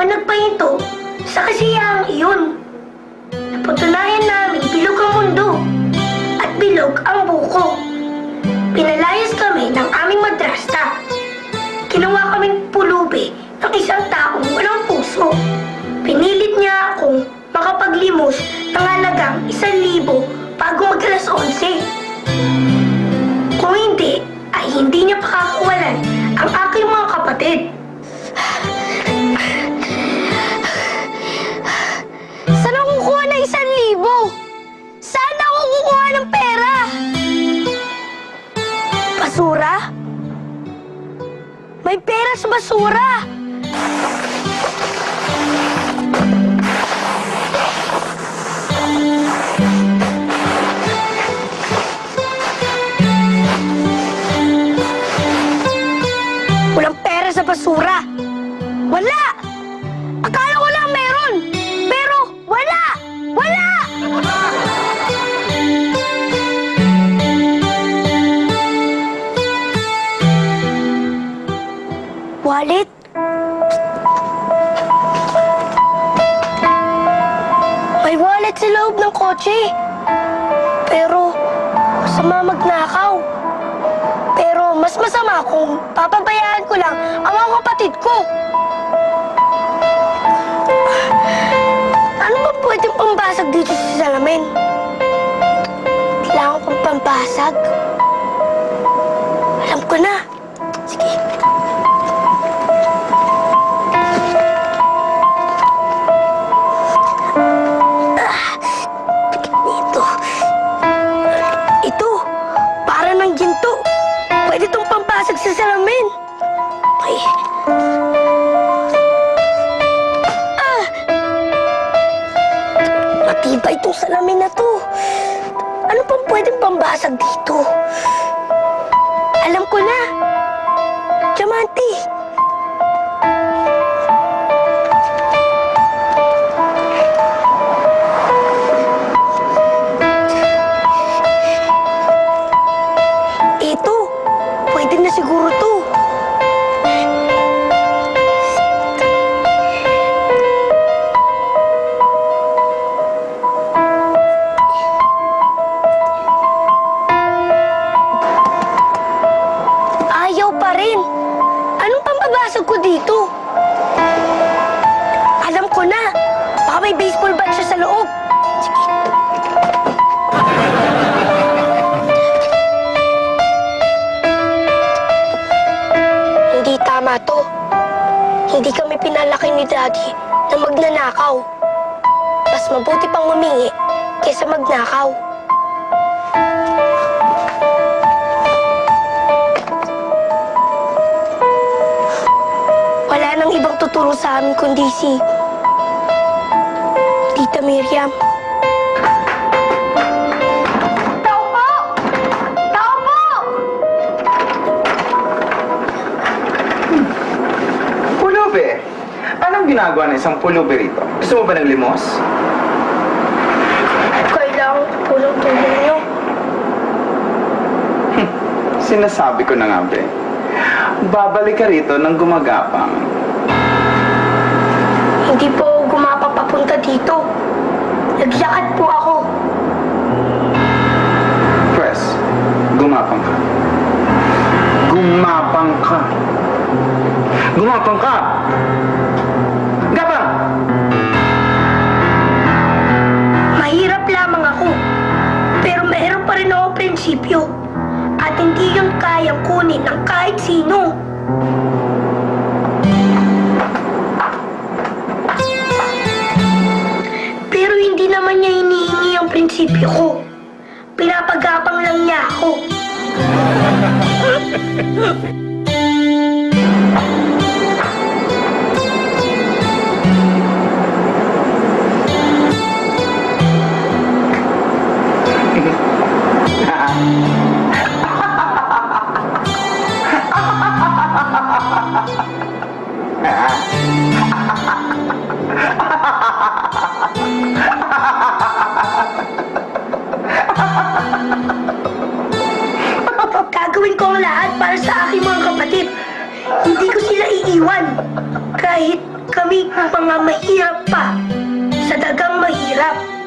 ang nagpahinto sa kasiyahang iyon. Napatunayan namin bilog ang mundo at bilog ang buko. Pinalayas kami ng aming madrasta. Ginawa kaming pulubi ng isang taong walang puso. Pinilit niya akong makapaglimos ng halagang 1,000 bago mag-alas 11. Kung hindi, ay hindi niya pakakawalan ang aking mga kapatid. Saan ako kukuha ng 1,000? Saan ako kukuha ng pera? Basura? May pera sa basura! Walang pera sa basura! Wala! Akala ko lang meron! Pero wala! Wala! Wallet? May wallet sa loob ng kotse. Pero masama magnakaw. Pero mas masama kung papabayaan ko lang ang mga kapatid ko. Ano ba pwedeng pambasag dito sa salamin? Kailangan kong pambasag. Alam ko na. Sige. Dito. Ito. Para ng ginto. Pwede itong pampasag sa salamin. Ay. Matibay itong salamin na to. Ano pang pwedeng pambasag dito? Alam ko na. Diamante. Ito. Pwede na siguro to. Ayaw pa rin. Anong pambabasag ko dito? Alam ko na. Baka may baseball bat siya sa loob. Sige. Hindi tama to. Hindi kami pinalaki ni Daddy na magnanakaw. Mas mabuti pang humingi kaysa magnakaw. Wala nang ibang tuturo sa amin kundi si Tita Miriam. Tao po! Tao po! Pulubi? Anong ginagawa ng isang pulubi rito? Gusto mo ba ng limos? Kailangan ko ng tulong niyo. Sinasabi ko na nga, be. Babalik ka rito ng gumagapang. Hindi po ako gumapang papunta dito. Naglakad po ako. Pres, gumapang ka. Gumapang ka. Gumapang ka! Gapang! Mahirap lamang ako. Pero meron pa rin ako prinsipyo. At hindi yun kayang kunin ng kahit sino. Pero hindi naman niya hinihingi ang prinsipyo ko. Pinapagapang lang niya ako. Gagawin ko ang lahat para sa aking mga kapatid. Hindi ko sila iiwan. Kahit kami mga mahirap pa sa dagang mahirap.